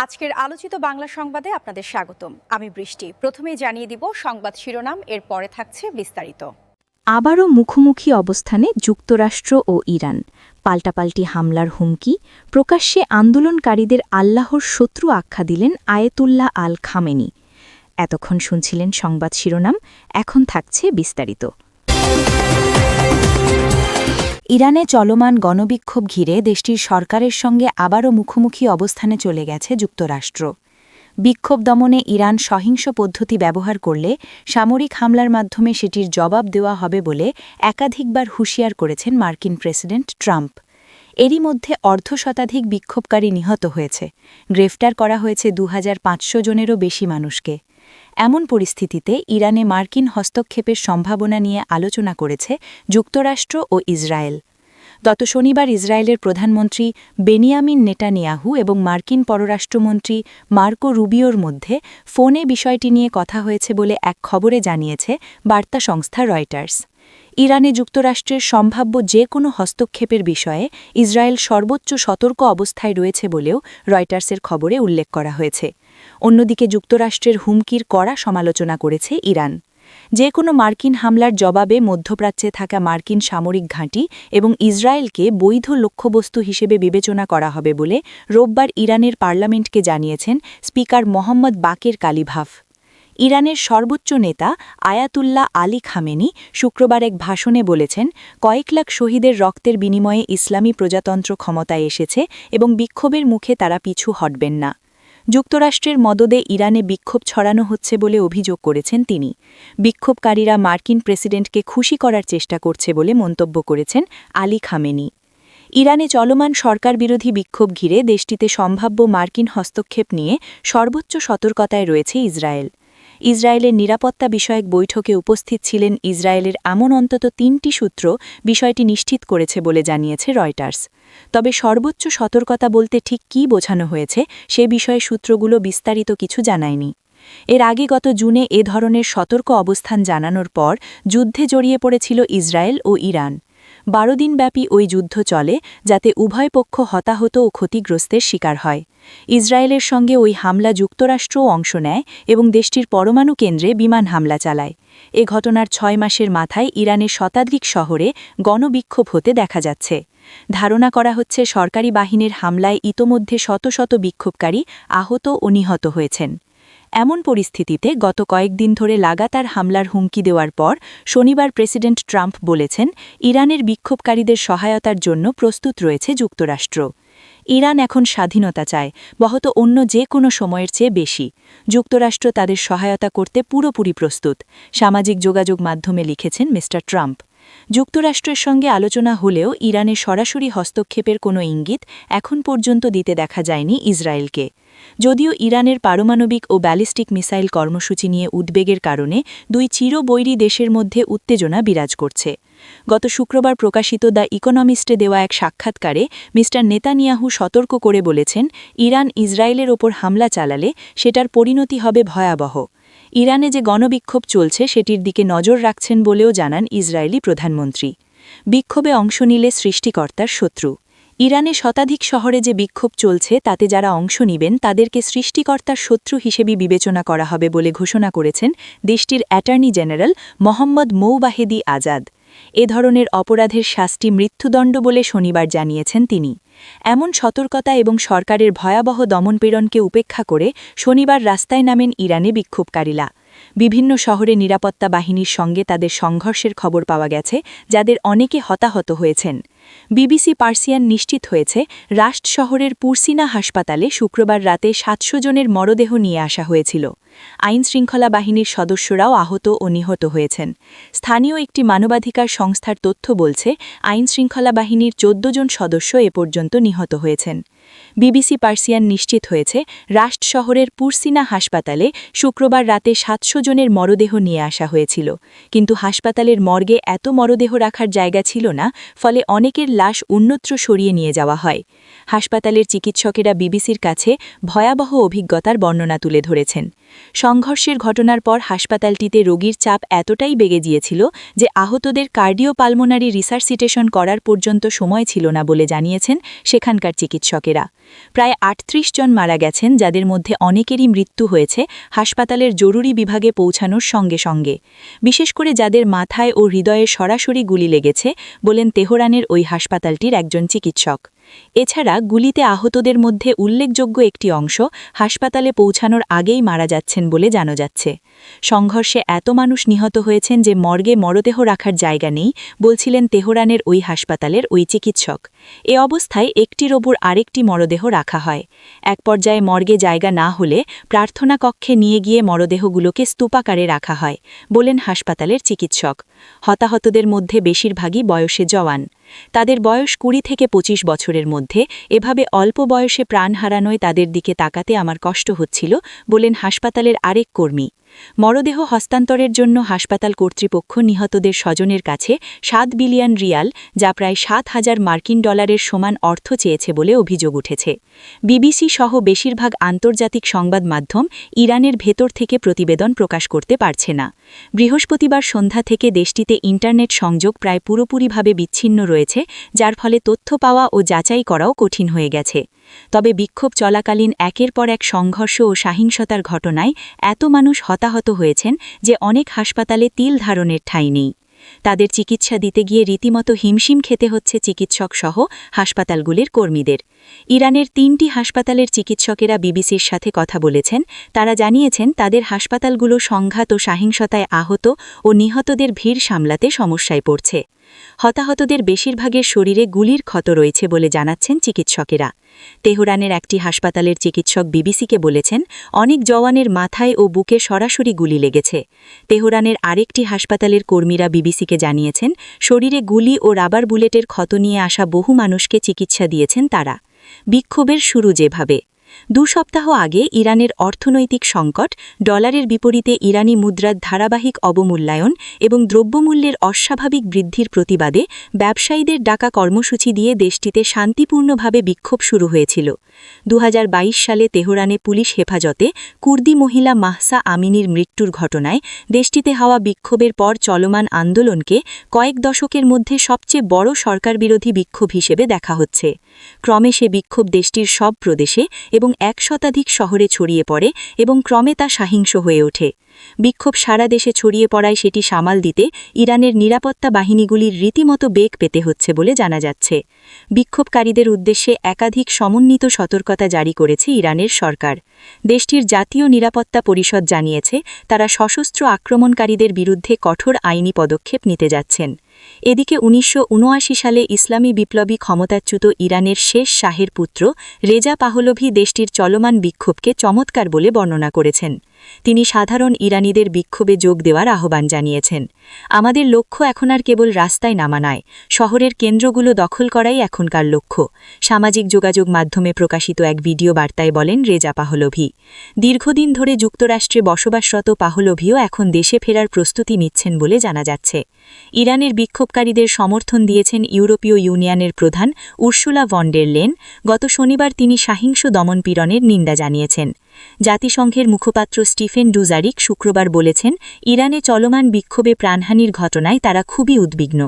আজকের আলোচিত বাংলা সংবাদে আপনাদের স্বাগতম। আমি বৃষ্টি। প্রথমেই জানিয়ে দিব সংবাদ শিরোনাম, এর পরে থাকছে বিস্তারিত। আবারও মুখোমুখি অবস্থানে যুক্তরাষ্ট্র ও ইরান। পাল্টাপাল্টি হামলার হুমকি, প্রকাশ্যে আন্দোলনকারীদের আল্লাহর শত্রু আখ্যা দিলেন আয়েতুল্লাহ আল খামেনি। এতক্ষণ শুনছিলেন সংবাদ শিরোনাম, এখন থাকছে বিস্তারিত। ইরানে চলমান গণবিক্ষোভ ঘিরে দেশটির সরকারের সঙ্গে আবারও মুখোমুখি অবস্থানে চলে গেছে যুক্তরাষ্ট্র। বিক্ষোভ দমনে ইরান সহিংস পদ্ধতি ব্যবহার করলে সামরিক হামলার মাধ্যমে সেটির জবাব দেওয়া হবে বলে একাধিকবার হুঁশিয়ার করেছেন মার্কিন প্রেসিডেন্ট ট্রাম্প। এরই মধ্যে অর্ধশতাধিক বিক্ষোভকারী নিহত হয়েছে, গ্রেফতার করা হয়েছে 2500 জনেরও বেশি মানুষকে। এমন পরিস্থিতিতে ইরানে মার্কিন হস্তক্ষেপের সম্ভাবনা নিয়ে আলোচনা করেছে যুক্তরাষ্ট্র ও ইসরায়েল। গত শনিবার ইসরায়েলের প্রধানমন্ত্রী বেনিয়ামিন নেতানিয়াহু এবং মার্কিন পররাষ্ট্রমন্ত্রী মার্কো রুবিওর মধ্যে ফোনে বিষয়টি নিয়ে কথা হয়েছে বলে এক খবরে জানিয়েছে বার্তা সংস্থা রয়টার্স। ইরানে যুক্তরাষ্ট্রের সম্ভাব্য যে কোনো হস্তক্ষেপের বিষয়ে ইসরায়েল সর্বোচ্চ সতর্ক অবস্থায় রয়েছে বলেও রয়টার্সের খবরে উল্লেখ করা হয়েছে। অন্যদিকে যুক্তরাষ্ট্রের হুমকির কড়া সমালোচনা করেছে ইরান। যে কোনো মার্কিন হামলার জবাবে মধ্যপ্রাচ্যে থাকা মার্কিন সামরিক ঘাঁটি এবং ইসরায়েলকে বৈধ লক্ষ্যবস্তু হিসেবে বিবেচনা করা হবে বলে রোববার ইরানের পার্লামেন্টকে জানিয়েছেন স্পিকার মোহাম্মদ বাকের কালিভাফ। ইরানের সর্বোচ্চ নেতা আয়াতুল্লাহ আলী খামেনি শুক্রবার এক ভাষণে বলেছেন, কয়েক লাখ শহীদের রক্তের বিনিময়ে ইসলামী প্রজাতন্ত্র ক্ষমতায় এসেছে এবং বিক্ষোভের মুখে তারা পিছু হটবেন না। যুক্তরাষ্ট্রের মদদে ইরানে বিক্ষোভ ছড়ানো হচ্ছে বলে অভিযোগ করেছেন তিনি। বিক্ষোভকারীরা মার্কিন প্রেসিডেন্টকে খুশি করার চেষ্টা করছে বলে মন্তব্য করেছেন আলী খামেনি। ইরানে চলমান সরকারবিরোধী বিক্ষোভ ঘিরে দেশটিতে সম্ভাব্য মার্কিন হস্তক্ষেপ নিয়ে সর্বোচ্চ সতর্কতায় রয়েছে ইসরায়েল। ইসরায়েলের নিরাপত্তা বিষয়ক বৈঠকে উপস্থিত ছিলেন ইসরায়েলের এমন অন্তত 3টি সূত্র বিষয়টি নিশ্চিত করেছে বলে জানিয়েছে রয়টার্স। তবে সর্বোচ্চ সতর্কতা বলতে ঠিক কী বোঝানো হয়েছে সে বিষয়ে সূত্রগুলো বিস্তারিত কিছু জানায়নি। এর আগে গত জুনে এ ধরনের সতর্ক অবস্থান জানানোর পর যুদ্ধে জড়িয়ে পড়েছিল ইসরায়েল ও ইরান। 12 দিনব্যাপী ওই যুদ্ধ চলে, যাতে উভয় পক্ষ হতাহত ও ক্ষতিগ্রস্তের শিকার হয়। ইসরায়েলের সঙ্গে ওই হামলা যুক্তরাষ্ট্রও অংশ নেয় এবং দেশটির পরমাণু কেন্দ্রে বিমান হামলা চালায়। এ ঘটনার 6 মাসের মাথায় ইরানের শতাধিক শহরে গণবিক্ষোভ হতে দেখা যাচ্ছে। ধারণা করা হচ্ছে সরকারি বাহিনীর হামলায় ইতোমধ্যে শত শত বিক্ষোভকারী আহত ও নিহত হয়েছেন। এমন পরিস্থিতিতে গত কয়েকদিন ধরে লাগাতার হামলার হুমকি দেওয়ার পর শনিবার প্রেসিডেন্ট ট্রাম্প বলেছেন, ইরানের বিক্ষোভকারীদের সহায়তার জন্য প্রস্তুত রয়েছে যুক্তরাষ্ট্র। ইরান এখন স্বাধীনতা চায়, বহত অন্য যে কোনো সময়ের চেয়ে বেশি। যুক্তরাষ্ট্র তাদের সহায়তা করতে পুরোপুরি প্রস্তুত, সামাজিক যোগাযোগ মাধ্যমে লিখেছেন মিস্টার ট্রাম্প। যুক্তরাষ্ট্রের সঙ্গে আলোচনা হলেও ইরানের সরাসরি হস্তক্ষেপের কোনো ইঙ্গিত এখন পর্যন্ত দিতে দেখা যায়নি ইসরায়েলকে। যদিও ইরানের পারমাণবিক ও ব্যালিস্টিক মিসাইল কর্মসূচি নিয়ে উদ্বেগের কারণে দুই চিরবৈরী দেশের মধ্যে উত্তেজনা বিরাজ করছে। গত শুক্রবার প্রকাশিত দ্য ইকোনমিস্টে দেওয়া এক সাক্ষাৎকারে মিস্টার নেতানিয়াহু সতর্ক করে বলেছেন, ইরান ইসরায়েলের ওপর হামলা চালালে সেটার পরিণতি হবে ভয়াবহ। ইরানে যে গণবিক্ষোভ চলছে সেটির দিকে নজর রাখছেন বলেও জানান ইসরায়েলি প্রধানমন্ত্রী। বিক্ষোভে অংশ নিলে সৃষ্টিকর্তার শত্রু। ইরানে শতাধিক শহরে যে বিক্ষোভ চলছে তাতে যারা অংশ নিবেন তাদেরকে সৃষ্টিকর্তার শত্রু হিসেবে বিবেচনা করা হবে বলে ঘোষণা করেছেন দেশটির অ্যাটর্নি জেনারেল মোহাম্মদ মৌবাহেদি আজাদ। এ ধরনের অপরাধের শাস্তি মৃত্যুদণ্ড বলে শনিবার জানিয়েছেন তিনি। এমন সতর্কতা এবং সরকারের ভয়াবহ দমনপীড়নকে উপেক্ষা করে শনিবার রাস্তায় নামেন ইরানে বিক্ষোভকারীরা। বিভিন্ন শহরে নিরাপত্তা বাহিনীর সঙ্গে তাদের সংঘর্ষের খবর পাওয়া গেছে, যাদের অনেকে হতাহত হয়েছেন। বিবিসি পার্সিয়ান নিশ্চিত হয়েছে, রাশট শহরের পুরসিনা হাসপাতালে শুক্রবার রাতে 700 জনের মরদেহ নিয়ে আসা হয়েছিল। আইনশৃঙ্খলা বাহিনীর সদস্যরাও আহত ও নিহত হয়েছেন। স্থানীয় একটি মানবাধিকার সংস্থার তথ্য বলছে, আইনশৃঙ্খলা বাহিনীর 14 জন সদস্য এ পর্যন্ত নিহত হয়েছেন। বিবিসি পার্সিয়ান নিশ্চিত হয়েছে, রাশট শহরের পুরসিনা হাসপাতালে শুক্রবার রাতে 700 জনের মরদেহ নিয়ে আসা হয়েছিল, কিন্তু হাসপাতালের মর্গে এত মরদেহ রাখার জায়গা ছিল না, ফলে অনেকের লাশ অন্যত্র সরিয়ে নিয়ে যাওয়া হয়। হাসপাতালের চিকিৎসকেরা বিবিসির কাছে ভয়াবহ অভিজ্ঞতার বর্ণনা তুলে ধরেছেন। সংঘর্ষের ঘটনার পর হাসপাতালটিতে রোগীর চাপ এতটাই বেড়ে গিয়েছিল যে আহতদের কার্ডিওপালমোনারি রিসাসিটেশন করার পর্যন্ত সময় ছিল না বলে জানিয়েছেন সেখানকার চিকিৎসকেরা। প্রায় ৩৮ জন মারা গেছেন, যাদের মধ্যে অনেকেরই মৃত্যু হয়েছে হাসপাতালের জরুরি বিভাগে পৌঁছানোর সঙ্গে সঙ্গে, বিশেষ করে যাদের মাথায় ও হৃদয়ে সরাসরি গুলি লেগেছে, বলেন তেহরানের ওই হাসপাতালটির একজন চিকিৎসক। এছাড়া গুলিতে আহতদের মধ্যে উল্লেখযোগ্য একটি অংশ হাসপাতালে পৌঁছানোর আগেই মারা যাচ্ছেন বলে জানা যাচ্ছে। সংঘর্ষে এত মানুষ নিহত হয়েছেন যে মর্গে মরদেহ রাখার জায়গা নেই, বলছিলেন তেহরানের ওই হাসপাতালের ওই চিকিৎসক। এ অবস্থায় একটির ওপর আরেকটি মরদেহ রাখা হয়। এক পর্যায়ে মর্গে জায়গা না হলে প্রার্থনা কক্ষে নিয়ে গিয়ে মরদেহগুলোকে স্তূপাকারে রাখা হয়, বলেন হাসপাতালের চিকিৎসক। হতাহতদের মধ্যে বেশিরভাগই বয়সে জওয়ান। তাদের বয়স ২০ থেকে ২৫ বছরের মধ্যে। এভাবে অল্প বয়সে প্রাণ হারানোয় তাদের দিকে তাকাতে আমার কষ্ট হচ্ছিল, বলেন হাসপাতালের আরেক কর্মী। মরদেহ হস্তান্তরের জন্য হাসপাতাল কর্তৃপক্ষ নিহতদের স্বজনের কাছে ৭ বিলিয়ন রিয়াল, যা প্রায় ৭,০০০ মার্কিন ডলারের সমান অর্থ চেয়েছে বলে অভিযোগ উঠেছে। বিবিসি সহ বেশিরভাগ আন্তর্জাতিক সংবাদ মাধ্যম ইরানের ভেতর থেকে প্রতিবেদন প্রকাশ করতে পারছে না। বৃহস্পতিবার সন্ধ্যা থেকে দেশটিতে ইন্টারনেট সংযোগ প্রায় পুরোপুরিভাবে বিচ্ছিন্ন রয়েছে, যার ফলে তথ্য পাওয়া ও যাচাই করাও কঠিন হয়ে গেছে। তবে বিক্ষোভ চলাকালীন একের পর এক সংঘর্ষ ও সহিংসতার ঘটনায় এত মানুষ হতাহত হয়েছেন যে অনেক হাসপাতালে তিল ধারণের ঠাঁই নেই। তাদের চিকিৎসা দিতে গিয়ে রীতিমতো হিমশিম খেতে হচ্ছে চিকিৎসক সহ হাসপাতালগুলির কর্মীদের। ইরানের ৩টি হাসপাতালের চিকিৎসকেরা বিবিসির সাথে কথা বলেছেন। তারা জানিয়েছেন তাদের হাসপাতালগুলো সংঘাত ও সহিংসতায় আহত ও নিহতদের ভিড় সামলাতে সমস্যায় পড়ছে। হতাহতদের বেশিরভাগের শরীরে গুলির ক্ষত রয়েছে বলে জানাচ্ছেন চিকিৎসকেরা। তেহরানের একটি হাসপাতালের চিকিৎসক বিবিসিকে বলেছেন, অনেক জওয়ানের মাথায় ও বুকে সরাসরি গুলি লেগেছে। তেহরানের আরেকটি হাসপাতালের কর্মীরা বিবিসিকে জানিয়েছেন, শরীরে গুলি ও রাবার বুলেটের ক্ষত নিয়ে আসা বহু মানুষকে চিকিৎসা দিয়েছেন তারা। বিক্ষোভের শুরু যেভাবে ২ সপ্তাহ আগে ইরানের অর্থনৈতিক সংকট, ডলারের বিপরীতে ইরানি মুদ্রার ধারাবাহিক অবমূল্যায়ন এবং দ্রব্যমূল্যের অস্বাভাবিক বৃদ্ধির প্রতিবাদে ব্যবসায়ীদের ডাকা কর্মসূচি দিয়ে দেশটিতে শান্তিপূর্ণভাবে বিক্ষোভ শুরু হয়েছিল। ২০২২ সালে তেহরানে পুলিশ হেফাজতে কুর্দি মহিলা মাহসা আমিনির মৃত্যুর ঘটনায় দেশটিতে হওয়া বিক্ষোভের পর চলমান আন্দোলনকে কয়েক দশকের মধ্যে সবচেয়ে বড় সরকারবিরোধী বিক্ষোভ হিসেবে দেখা হচ্ছে। ক্রমে সে বিক্ষোভ দেশটির সব প্রদেশে এবং ১০০ শহরে ছড়িয়ে পড়ে এবং ক্রমে তা সহিংস হয়ে ওঠে। বিক্ষোভ সারা দেশে ছড়িয়ে পড়ায় সেটি সামাল দিতে ইরানের নিরাপত্তা বাহিনীগুলির রীতিমতো বেগ পেতে হচ্ছে বলে জানা যাচ্ছে। বিক্ষোভকারীদের উদ্দেশ্যে একাধিক সমন্বিত সতর্কতা জারি করেছে ইরানের সরকার। দেশটির জাতীয় নিরাপত্তা পরিষদ জানিয়েছে তারা সশস্ত্র আক্রমণকারীদের বিরুদ্ধে কঠোর আইনি পদক্ষেপ নিতে যাচ্ছেন। এদিকে ১৯৭৯ সালে ইসলামী বিপ্লবী ক্ষমতাচ্যুত ইরানের শেষ শাহের পুত্র রেজা পাহলভি দেশটির চলমান বিক্ষোভকে চমৎকার বলে বর্ণনা করেছেন। তিনি সাধারণ ইরানিদের বিক্ষোভে যোগ দেওয়ার আহ্বান জানিয়েছেন। আমাদের লক্ষ্য এখন আর কেবল রাস্তায় নামা নয়, শহরের কেন্দ্রগুলো দখল করাই এখনকার লক্ষ্য, সামাজিক যোগাযোগ মাধ্যমে প্রকাশিত এক ভিডিও বার্তায় বলেন রেজা পাহলভি। দীর্ঘদিন ধরে যুক্তরাষ্ট্রে বসবাসরত পাহলভিও এখন দেশে ফেরার প্রস্তুতি নিচ্ছেন বলে জানা যাচ্ছে। ইরানের বিক্ষোভকারীদের সমর্থন দিয়েছেন ইউরোপীয় ইউনিয়নের প্রধান উর্সুলা ভন ডের লেন। গত শনিবার তিনি সহিংস দমনপীড়নের নিন্দা জানিয়েছেন। জাতিসংঘের মুখপাত্র স্টিফেন ডুজারিক শুক্রবার বলেছেন, ইরানে চলমান বিক্ষোভে প্রাণহানির ঘটনায় তারা খুবই উদ্বিগ্ন।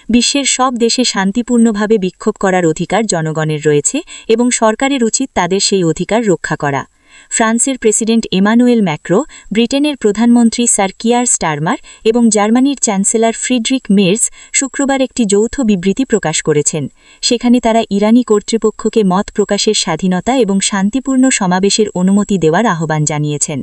বিশ্বের সব দেশে শান্তিপূর্ণভাবে বিক্ষোভ করার অধিকার জনগণের রয়েছে এবং সরকারের উচিত তাদের সেই অধিকার রক্ষা করা। ফ্রান্সের প্রেসিডেন্ট এমানুয়েল ম্যাক্রো, ব্রিটেনের প্রধানমন্ত্রী স্যার কিয়ার স্টারমার এবং জার্মানির চ্যান্সেলর ফ্রিডরিক মের্জ শুক্রবার একটি যৌথ বিবৃতি প্রকাশ করেছেন। সেখানে তারা ইরানি কর্তৃপক্ষকে মত প্রকাশের স্বাধীনতা এবং শান্তিপূর্ণ সমাবেশের অনুমতি দেওয়ার আহ্বান জানিয়েছেন।